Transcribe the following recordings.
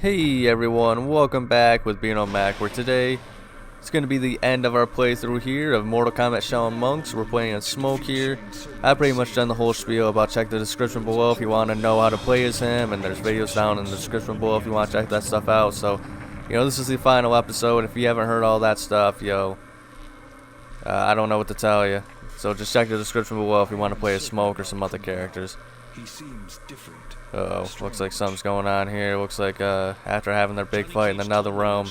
Hey everyone, welcome back with being on Mac, where today it's going to be the end of our playthrough here of Mortal Kombat Shaolin Monks. We're playing as Smoke here. I've pretty much done the whole spiel about check the description below if you want to know how to play as him, and there's videos down in the description below if you want to check that stuff out. So, this is the final episode. If you haven't heard all that stuff, I don't know what to tell you. So just check the description below if you want to play as Smoke or some other characters. He seems different. Uh-oh, looks like something's going on here. Looks like after having their big fight in another realm,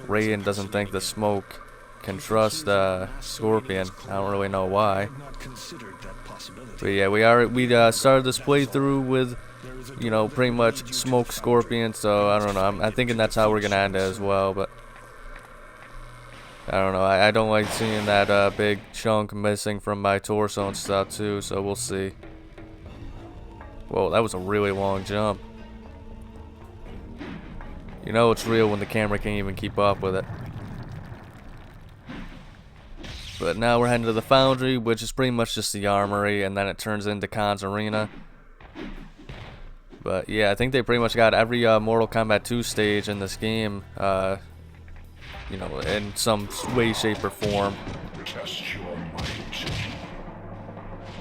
Raiden doesn't think the Smoke can trust Scorpion. I don't really know why. But yeah, we started this playthrough with, pretty much Smoke Scorpion, so I don't know. I'm thinking that's how we're gonna end it as well, but I don't know. I don't like seeing that big chunk missing from my torso and stuff too, so we'll see. Whoa, that was a really long jump. You know it's real when the camera can't even keep up with it. But now we're heading to the Foundry, which is pretty much just the armory, and then it turns into Kahn's arena. But yeah, I think they pretty much got every Mortal Kombat 2 stage in this game, in some way, shape, or form.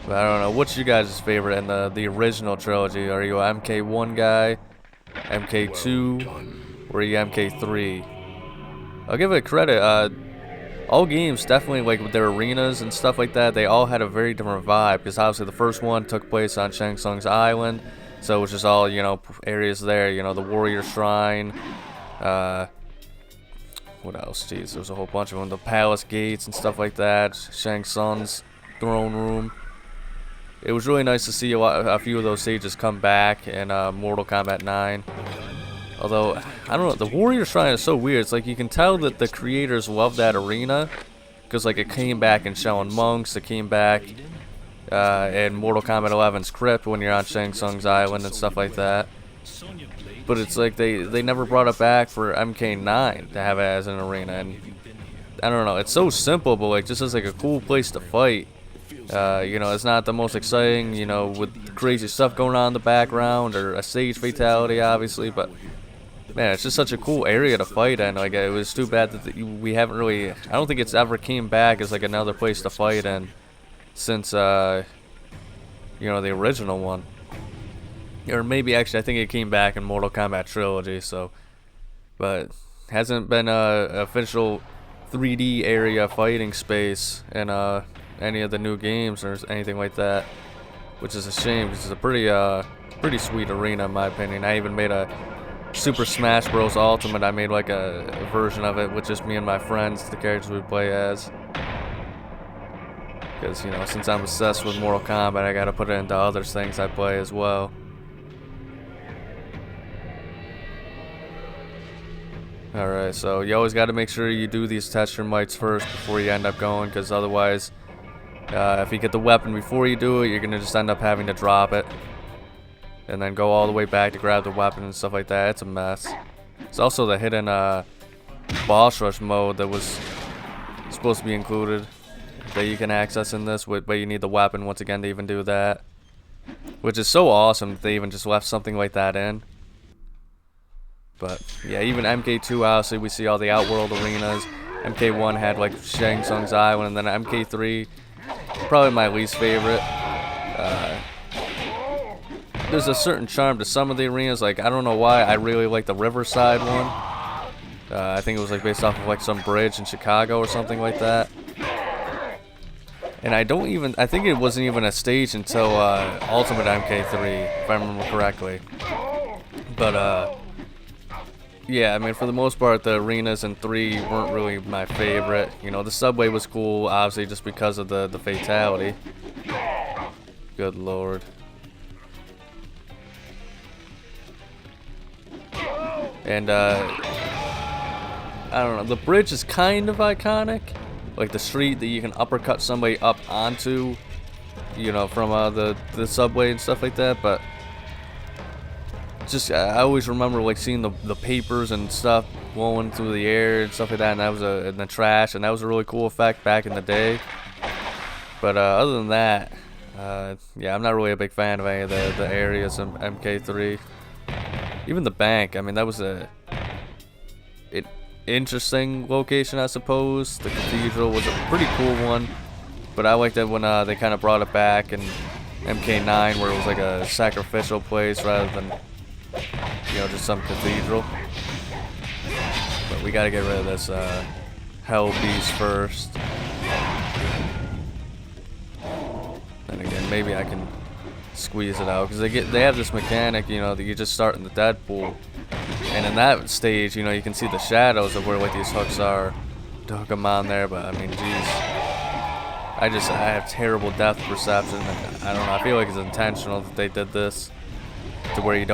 But I don't know, what's your guys' favorite in the original trilogy? Are you a MK1 guy, MK2, or are you MK3? I'll give it credit, all games definitely, like with their arenas and stuff like that, they all had a very different vibe, because obviously the first one took place on Shang Tsung's island, so it was just all, areas there, the Warrior Shrine, what else, jeez, there was a whole bunch of them, the Palace Gates and stuff like that, Shang Tsung's throne room. It was really nice to see a few of those stages come back in Mortal Kombat 9. Although, I don't know, the Warrior Shrine is so weird. It's like you can tell that the creators love that arena. Because like it came back in Shaolin Monks, it came back in Mortal Kombat 11's Crypt when you're on Shang Tsung's island and stuff like that. But it's like they never brought it back for MK9 to have it as an arena. And I don't know, it's so simple, but like just as like a cool place to fight. It's not the most exciting, with crazy stuff going on in the background or a stage fatality, obviously, but man, it's just such a cool area to fight in. Like, it was too bad that we haven't really, I don't think it's ever came back as like another place to fight in since, the original one. Or maybe actually, I think it came back in Mortal Kombat Trilogy, so, but hasn't been a official 3D area fighting space in, any of the new games or anything like that, which is a shame because it's a pretty sweet arena in my opinion. I even made a Super Smash Bros. Ultimate. I made like a version of it with just me and my friends, the characters we play as. Because since I'm obsessed with Mortal Kombat, I gotta put it into other things I play as well. Alright, so you always gotta make sure you do these texture mites first before you end up going, because otherwise if you get the weapon before you do it, you're gonna just end up having to drop it and then go all the way back to grab the weapon and stuff like that. It's a mess. It's also the hidden boss rush mode that was supposed to be included that you can access in this, but you need the weapon once again to even do that, which is so awesome that they even just left something like that in. But yeah, even MK2, obviously we see all the Outworld arenas. MK1 had like Shang Tsung's Island, and then MK3 probably my least favorite. There's a certain charm to some of the arenas. Like, I don't know why I really like the Riverside one. I think it was like based off of like some bridge in Chicago or something like that. And I think it wasn't even a stage until Ultimate MK3, if I remember correctly. But yeah, I mean, for the most part, the arenas in 3 weren't really my favorite. The subway was cool, obviously, just because of the fatality. Good lord. And, I don't know, the bridge is kind of iconic. Like the street that you can uppercut somebody up onto, from the subway and stuff like that, but just I always remember like seeing the papers and stuff blowing through the air and stuff like that, and that was in the trash, and that was a really cool effect back in the day. But other than that, Yeah, I'm not really a big fan of any of the areas in MK3. Even the bank, I mean, that was a interesting location, I suppose. The cathedral was a pretty cool one, but I liked it when they kind of brought it back in MK9, where it was like a sacrificial place rather than, you know, just some cathedral. But we gotta get rid of this hell beast first. And again, maybe I can squeeze it out, because they have this mechanic, you know, that you just start in the dead pool, and in that stage, you know, you can see the shadows of where like these hooks are to hook them on there. But I mean, geez, I have terrible depth perception, and I don't know, I feel like it's intentional that they did this to where you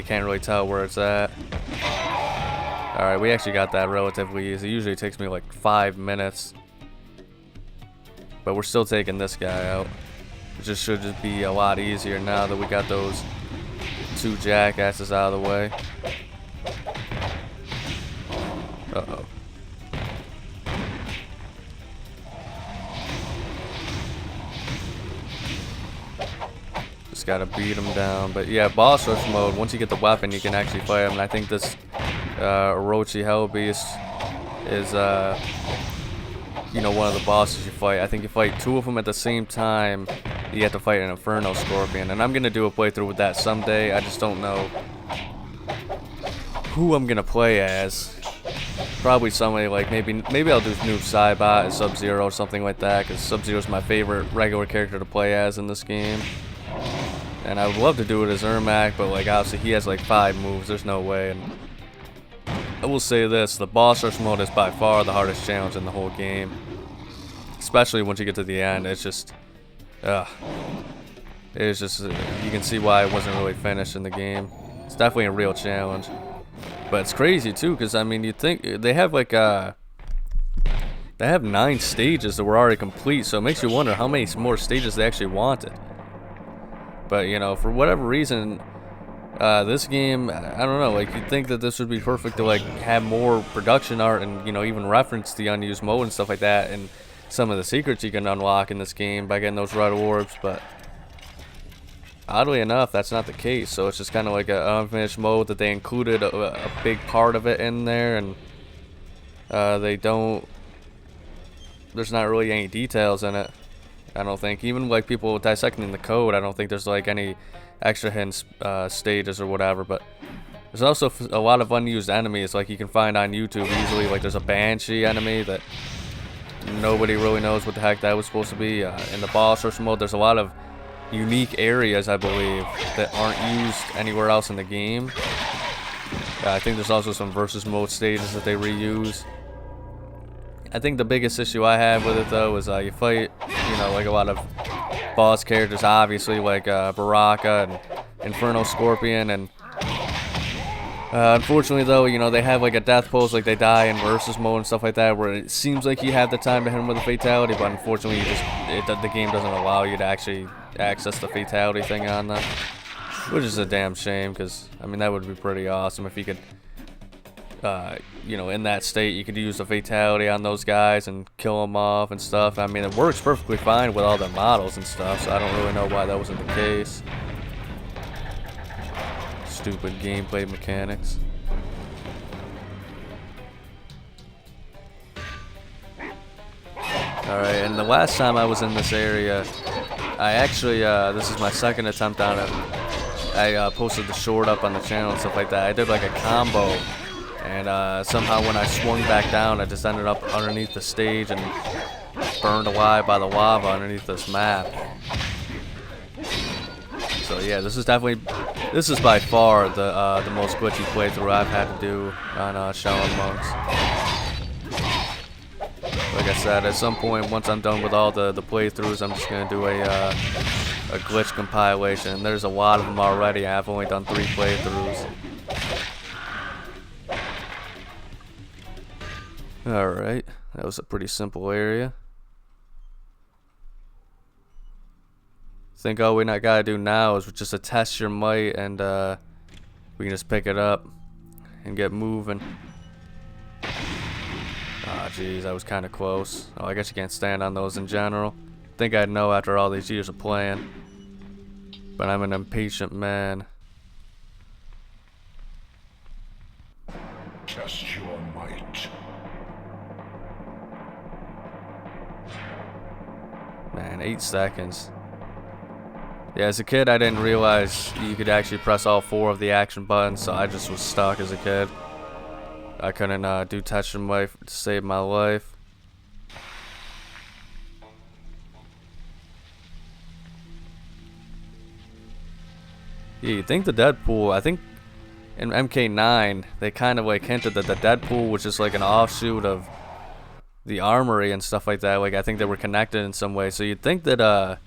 can't really tell where it's at. Alright, we actually got that relatively easy. Usually it takes me like 5 minutes, but we're still taking this guy out. It just should just be a lot easier now that we got those 2 jackasses out of the way. Uh-oh. Just gotta beat him down. But yeah, boss rush mode, once you get the weapon, you can actually fight him. And I think this Orochi Hell Beast is, you know, one of the bosses you fight. I think you fight 2 of them at the same time. You have to fight an Inferno Scorpion, and I'm gonna do a playthrough with that someday. I just don't know who I'm gonna play as. Probably somebody like maybe I'll do Noob Saibot and Sub-Zero or something like that, because Sub-Zero's my favorite regular character to play as in this game. And I would love to do it as Ermac, but like obviously he has like 5 moves. There's no way. And I will say this: the boss rush mode is by far the hardest challenge in the whole game. Especially once you get to the end, it's just. It's just, you can see why it wasn't really finished in the game. It's definitely a real challenge. But it's crazy too, because I mean, you'd think they have like they have 9 stages that were already complete, so it makes you wonder how many more stages they actually wanted. But you know, for whatever reason, this game, I don't know, like you'd think that this would be perfect to like have more production art and, you know, even reference the unused mode and stuff like that, and some of the secrets you can unlock in this game by getting those red orbs. But oddly enough, that's not the case. So it's just kind of like an unfinished mode that they included a big part of it in there, and there's not really any details in it, I don't think. Even like people dissecting the code, I don't think there's like any extra hidden stages or whatever. But there's also a lot of unused enemies like you can find on YouTube easily. Like there's a Banshee enemy that nobody really knows what the heck that was supposed to be. In the boss rush mode, there's a lot of unique areas, I believe, that aren't used anywhere else in the game. I think there's also some versus mode stages that they reuse. I think the biggest issue I have with it though is you fight, you know, like a lot of boss characters, obviously, like Baraka and Inferno Scorpion, and unfortunately though, you know, they have like a death pose, like they die in versus mode and stuff like that, where it seems like you have the time to hit them with a fatality, but unfortunately the game doesn't allow you to actually access the fatality thing on them, which is a damn shame, because I mean that would be pretty awesome if you could, you know, in that state you could use a fatality on those guys and kill them off and stuff. I mean, it works perfectly fine with all the models and stuff, so I don't really know why that wasn't the case. Stupid gameplay mechanics. Alright, and the last time I was in this area, I actually, this is my second attempt on it. I posted the short up on the channel and stuff like that. I did like a combo, and somehow when I swung back down, I just ended up underneath the stage and burned alive by the lava underneath this map. So yeah, this is by far the most glitchy playthrough I've had to do on Shaolin Monks. Like I said, at some point, once I'm done with all the playthroughs, I'm just gonna do a glitch compilation. There's a lot of them already. I've only done 3 playthroughs. Alright, that was a pretty simple area. I think all we gotta do now is just to test your might, and we can just pick it up and get moving. Ah, jeez, that was kind of close. Oh, I guess you can't stand on those in general. Think I'd know after all these years of playing, but I'm an impatient man. Test your might. in 8 seconds. Yeah, as a kid, I didn't realize you could actually press all 4 of the action buttons, so I just was stuck as a kid. I couldn't do touch and wave to save my life. Yeah, you think the Deadpool, I think in MK9, they kind of like hinted that the Deadpool was just like an offshoot of the Armory and stuff like that. Like, I think they were connected in some way. So you'd think that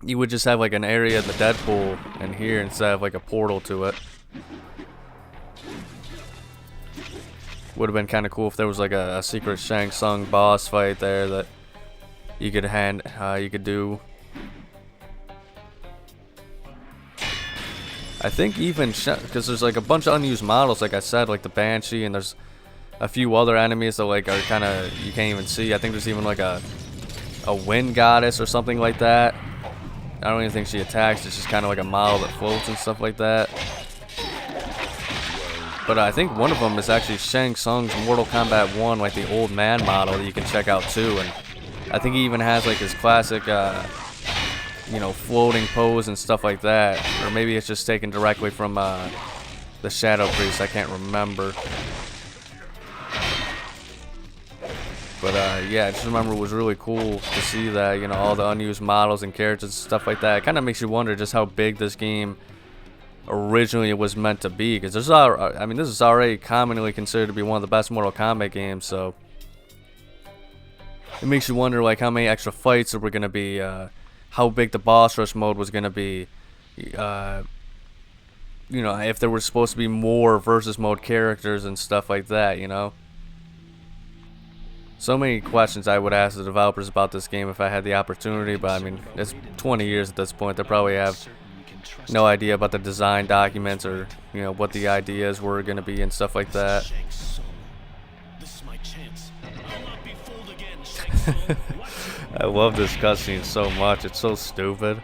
you would just have like an area in the Deadpool in here instead of like a portal to it. Would have been kind of cool if there was like a secret Shang Tsung boss fight there that you could do. I think even because there's like a bunch of unused models, like I said, like the Banshee, and there's a few other enemies that like are kind of you can't even see. I think there's even like a wind goddess or something like that. I don't even think she attacks. It's just kind of like a model that floats and stuff like that. But I think one of them is actually Shang Tsung's Mortal Kombat 1, like the old man model that you can check out too. And I think he even has like his classic, you know, floating pose and stuff like that. Or maybe it's just taken directly from the Shadow Priest. I can't remember. But yeah, I just remember it was really cool to see that, you know, all the unused models and characters and stuff like that. It kind of makes you wonder just how big this game originally was meant to be, because this is already commonly considered to be one of the best Mortal Kombat games. So it makes you wonder like how many extra fights there were gonna be, how big the boss rush mode was gonna be, you know, if there were supposed to be more versus mode characters and stuff like that, you know. So many questions I would ask the developers about this game if I had the opportunity, but I mean, it's 20 years at this point. They probably have no idea about the design documents or, you know, what the ideas were going to be and stuff like that. I love this cutscene so much. It's so stupid.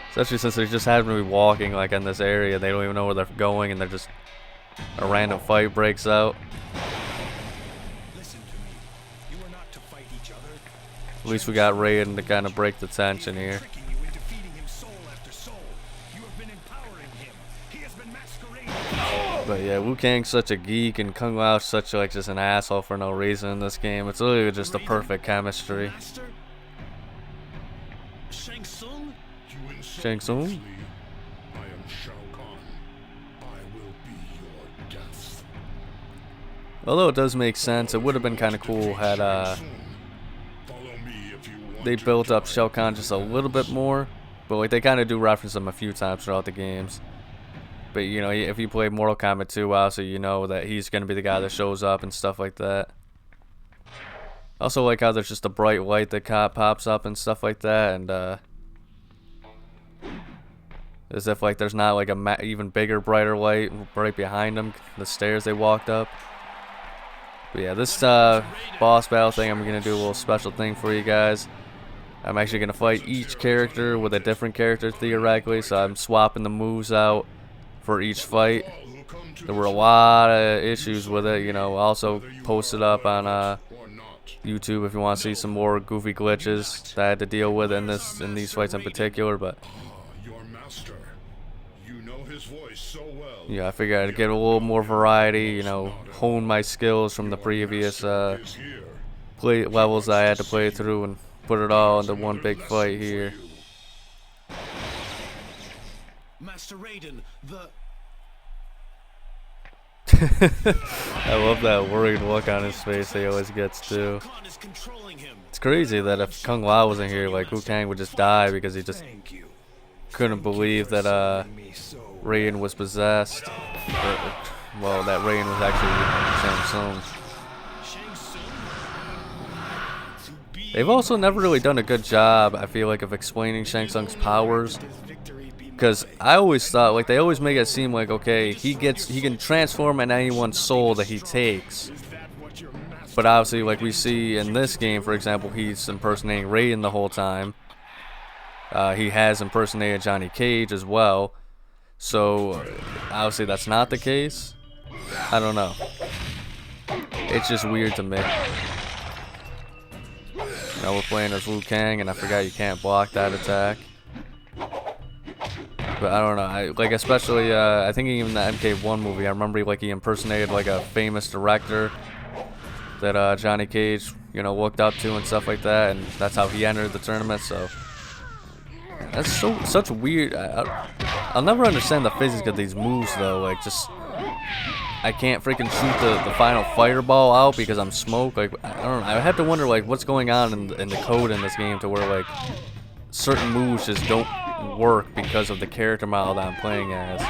Especially since they just happen to be walking like in this area. They don't even know where they're going, and they're just a random fight breaks out. At least we got Raiden to kind of break the tension here. But yeah, Liu Kang's such a geek, and Kung Lao's such like just an asshole for no reason in this game. It's literally just the perfect chemistry. Shang Tsung? I am Shao Kahn. I will be your death. Although it does make sense, it would have been kind of cool had they built up Shao Kahn just a little bit more, but like they kind of do reference him a few times throughout the games. But you know, if you play Mortal Kombat 2, also you know that he's gonna be the guy that shows up and stuff like that. Also like how there's just a bright light that pops up and stuff like that, and as if like there's not like a even bigger, brighter light right behind them, the stairs they walked up. But yeah, this boss battle thing, I'm gonna do a little special thing for you guys. I'm actually gonna fight each character with a different character theoretically, so I'm swapping the moves out for each fight. There were a lot of issues with it, you know. Also posted up on YouTube if you want to see some more goofy glitches that I had to deal with in these fights in particular. But yeah, I figured I'd get a little more variety, you know, hone my skills from the previous play levels that I had to play through and put it all into one big fight here. Master Raiden, I love that worried look on his face he always gets too. It's crazy that if Kung Lao wasn't here, like Liu Kang would just die because he just couldn't believe that Raiden was possessed. Well, that Raiden was actually Shang Tsung. They've also never really done a good job, I feel like, of explaining Shang Tsung's powers. Because I always thought, like, they always make it seem like, okay, he can transform in anyone's soul that he takes. But obviously, like we see in this game, for example, he's impersonating Raiden the whole time. He has impersonated Johnny Cage as well. So, obviously that's not the case. I don't know. It's just weird to me. Now we're playing as Liu Kang, and I forgot you can't block that attack. But I don't know, like especially, I think even the MK1 movie, I remember like he impersonated like a famous director that Johnny Cage, you know, looked up to and stuff like that, and that's how he entered the tournament. So that's such weird. I'll never understand the physics of these moves though. Like just I can't freaking shoot the final fireball out because I'm smoke. Like I don't know. I have to wonder like what's going on in the code in this game to where like certain moves just don't work because of the character model that I'm playing as.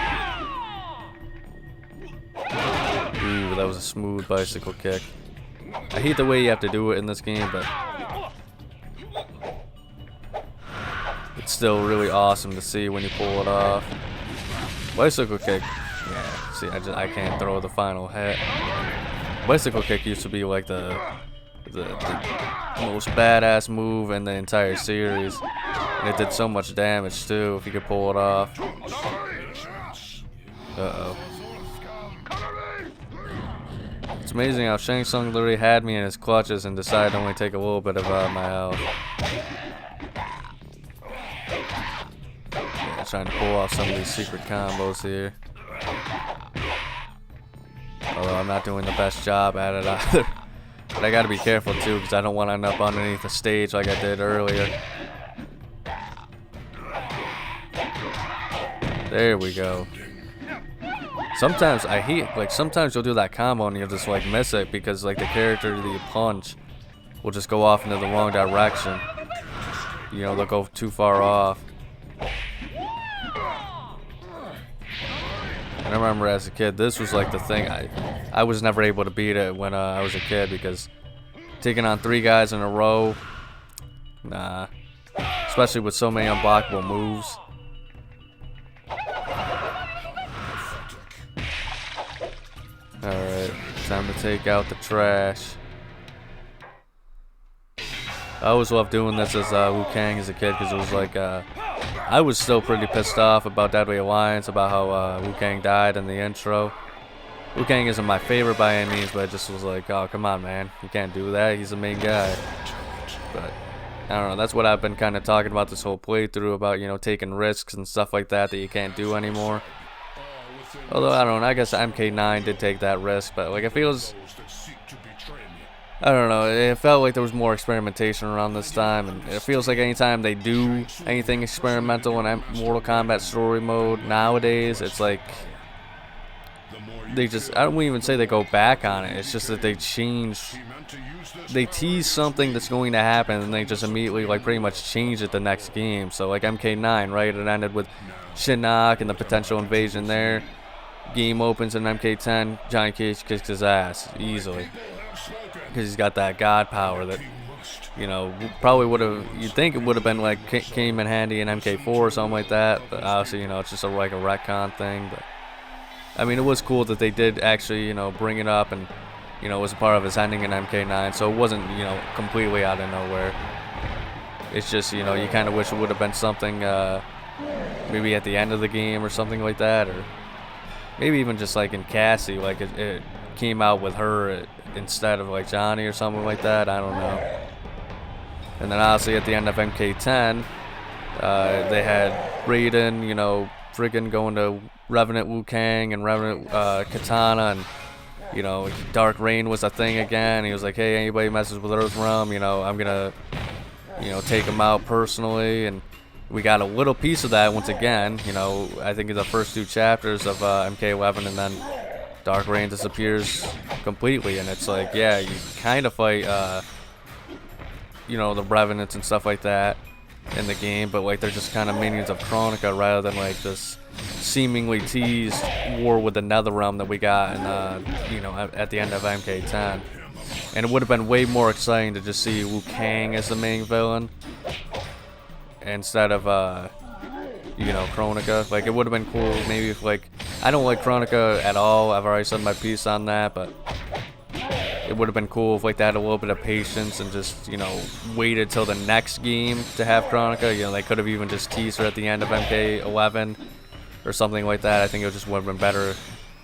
Ooh, that was a smooth bicycle kick. I hate the way you have to do it in this game, but it's still really awesome to see when you pull it off. Bicycle kick. Yeah, see, I can't throw the final hit. Bicycle kick used to be like the most badass move in the entire series. And it did so much damage too if you could pull it off. Uh-oh. It's amazing how Shang Tsung literally had me in his clutches and decided to only take a little bit of my health. Yeah, trying to pull off some of these secret combos here. Although I'm not doing the best job at it either. But I gotta be careful too because I don't want to end up underneath the stage like I did earlier. There we go. Sometimes I hate, like sometimes you'll do that combo and you'll just like miss it because like the character that you punch will just go off into the wrong direction. You know, they'll go too far off. And I remember as a kid, this was like the thing. I was never able to beat it when I was a kid because taking on 3 guys in a row, nah. Especially with so many unblockable moves. Alright, time to take out the trash. I always loved doing this as Liu Kang as a kid because it was like, I was still pretty pissed off about Deadly Alliance, about how Liu Kang died in the intro. Liu Kang isn't my favorite by any means, but it just was like, oh, come on, man. You can't do that. He's the main guy. But, I don't know. That's what I've been kind of talking about this whole playthrough, about, you know, taking risks and stuff like that that you can't do anymore. Although, I don't know, I guess MK9 did take that risk, but like it feels, I don't know, it felt like there was more experimentation around this time, and it feels like anytime they do anything experimental in Mortal Kombat story mode nowadays, it's like, they just, I don't even say they go back on it, it's just that they change, they tease something that's going to happen, and they just immediately like pretty much change it the next game. So like MK9, right, it ended with Shinnok and the potential invasion there. Game opens in MK10, Johnny Cage kicks his ass easily because he's got that god power that, you know, probably would have, you'd think it would have been like came in handy in MK4 or something like that, but obviously, you know, it's just like a retcon thing. But I mean, it was cool that they did actually, you know, bring it up, and you know, it was a part of his ending in MK9, so it wasn't, you know, completely out of nowhere. It's just, you know, you kind of wish it would have been something maybe at the end of the game or something like that, or maybe even just like in Cassie, like it came out with her instead of like Johnny or something like that. I don't know. And then obviously at the end of MK10, they had Raiden, you know, friggin' going to Revenant Liu Kang and Revenant Katana, and you know, Dark Reign was a thing again. He was like, hey, anybody messes with Earthrealm, you know, I'm gonna, you know, take him out personally. And we got a little piece of that once again, you know, I think in the first 2 chapters of MK11, and then Dark Reign disappears completely, and it's like, yeah, you kind of fight, you know, the Revenants and stuff like that in the game, but like they're just kind of minions of Kronika rather than like this seemingly teased war with the Netherrealm that we got in, you know, at the end of MK10. And it would have been way more exciting to just see Liu Kang as the main villain instead of, you know, Kronika. Like, it would have been cool maybe if, like, I don't like Kronika at all. I've already said my piece on that, but it would have been cool if, like, they had a little bit of patience and just, you know, waited till the next game to have Kronika. You know, they could have even just teased her at the end of MK11 or something like that. I think it just would have been better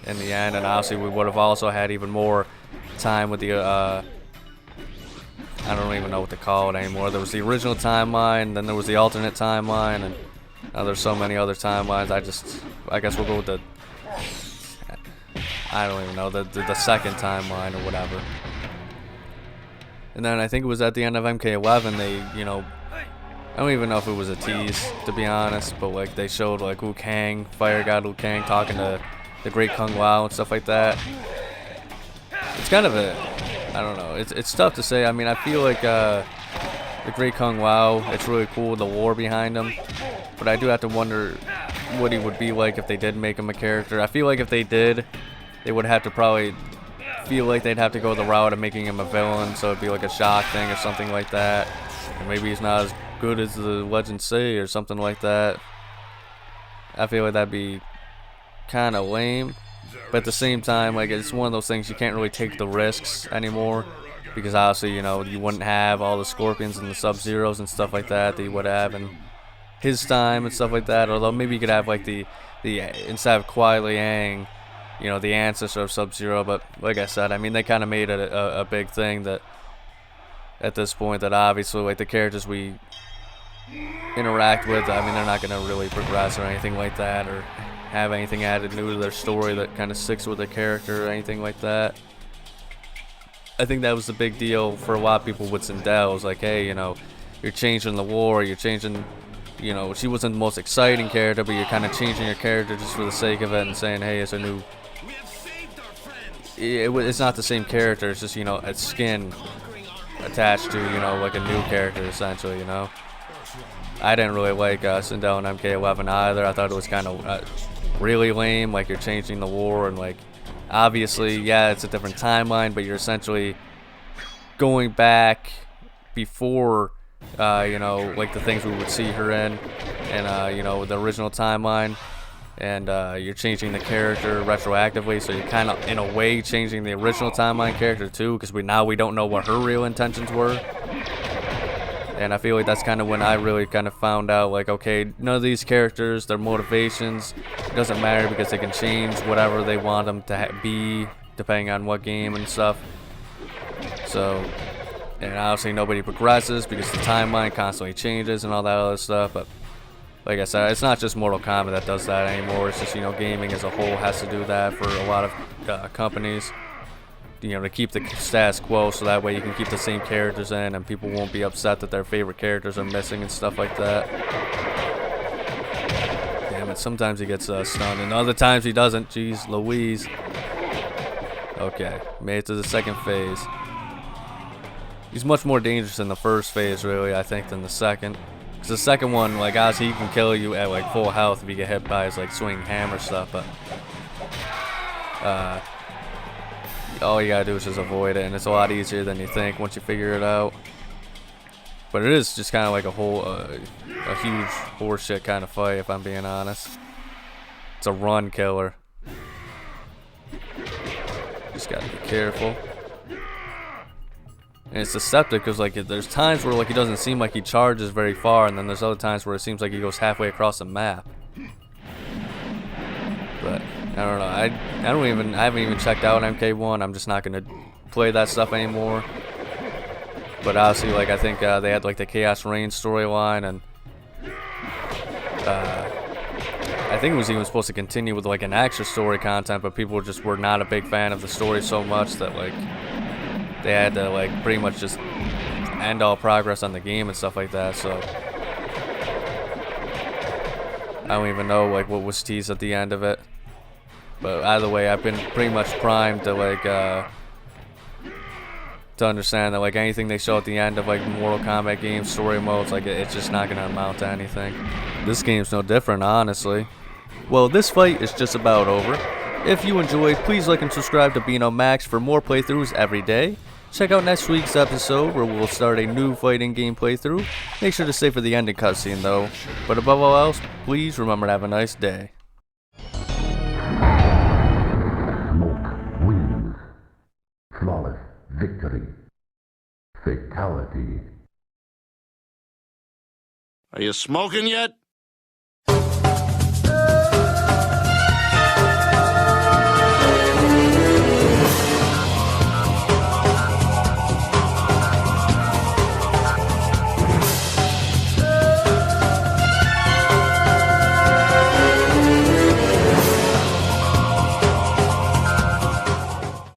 in the end, and obviously we would have also had even more time with the I don't even know what to call it anymore. There was the original timeline, then there was the alternate timeline, and now there's so many other timelines. I guess we'll go with the, I don't even know, the second timeline or whatever. And then I think it was at the end of MK11, they, you know, I don't even know if it was a tease, to be honest, but like they showed like Liu Kang, Fire God Liu Kang, talking to the Great Kung Lao and stuff like that. It's kind of a, I don't know, it's tough to say. I mean, I feel like the Great Kung Lao, it's really cool, the lore behind him, but I do have to wonder what he would be like if they did make him a character. I feel like if they did, they would have to probably feel like they'd have to go the route of making him a villain, so it'd be like a shock thing or something like that. And maybe he's not as good as the legends say or something like that. I feel like that'd be kind of lame, but at the same time, like, it's one of those things you can't really take the risks anymore, because obviously, you know, you wouldn't have all the Scorpions and the Sub-Zeros and stuff like that you would have in his time and stuff like that. Although maybe you could have like the instead of Kuai Liang, you know, the ancestor of Sub-Zero. But like I said, I mean, they kind of made it a big thing that at this point that obviously like the characters we interact with, I mean, they're not going to really progress or anything like that, or have anything added new to their story that kind of sticks with the character or anything like that. I think that was the big deal for a lot of people with Sindel. It was like, hey, you know, you're changing the war, you're changing, you know, she wasn't the most exciting character, but you're kind of changing your character just for the sake of it and saying, hey, it's a new, it's not the same character, it's just, you know, a skin attached to, you know, like a new character essentially, you know. I didn't really like Sindel and MK11 either. I thought it was kind of really lame, like you're changing the war, and like obviously, yeah, it's a different timeline, but you're essentially going back before, you know, like the things we would see her in, and you know, the original timeline, and you're changing the character retroactively, so you're kind of in a way changing the original timeline character too, because we don't know what her real intentions were. And I feel like that's kind of when I really kind of found out, like, okay, none of these characters, their motivations, it doesn't matter, because they can change whatever they want them to be, depending on what game and stuff. So, and obviously nobody progresses, because the timeline constantly changes and all that other stuff. But like I said, it's not just Mortal Kombat that does that anymore. It's just, you know, gaming as a whole has to do that for a lot of companies. You know, to keep the status quo, so that way you can keep the same characters in and people won't be upset that their favorite characters are missing and stuff like that. Damn it, sometimes he gets stunned and other times he doesn't. Jeez Louise. Okay, made it to the second phase. He's much more dangerous in the first phase, really, I think, than the second. Because the second one, like, obviously he can kill you at like full health if you get hit by his like swinging hammer stuff, but all you gotta do is just avoid it, and it's a lot easier than you think once you figure it out. But it is just kind of like a huge horseshit kind of fight, if I'm being honest. It's a run killer. Just gotta be careful. And it's deceptive, because like there's times where like he doesn't seem like he charges very far, and then there's other times where it seems like he goes halfway across the map. But I don't know. I haven't even checked out MK1. I'm just not gonna play that stuff anymore. But obviously, like, I think they had like the Chaos Reign storyline, and I think it was even supposed to continue with like an extra story content, but people just were not a big fan of the story so much that like they had to like pretty much just end all progress on the game and stuff like that. So I don't even know like what was teased at the end of it. But either way, I've been pretty much primed to like to understand that like anything they show at the end of like Mortal Kombat games story modes, like it's just not gonna amount to anything. This game's no different, honestly. Well, this fight is just about over. If you enjoyed, please like and subscribe to Beano Max for more playthroughs every day. Check out next week's episode where we'll start a new fighting game playthrough. Make sure to stay for the ending cutscene though. But above all else, please remember to have a nice day. Wins. Flawless victory. Fatality. Are you smoking yet?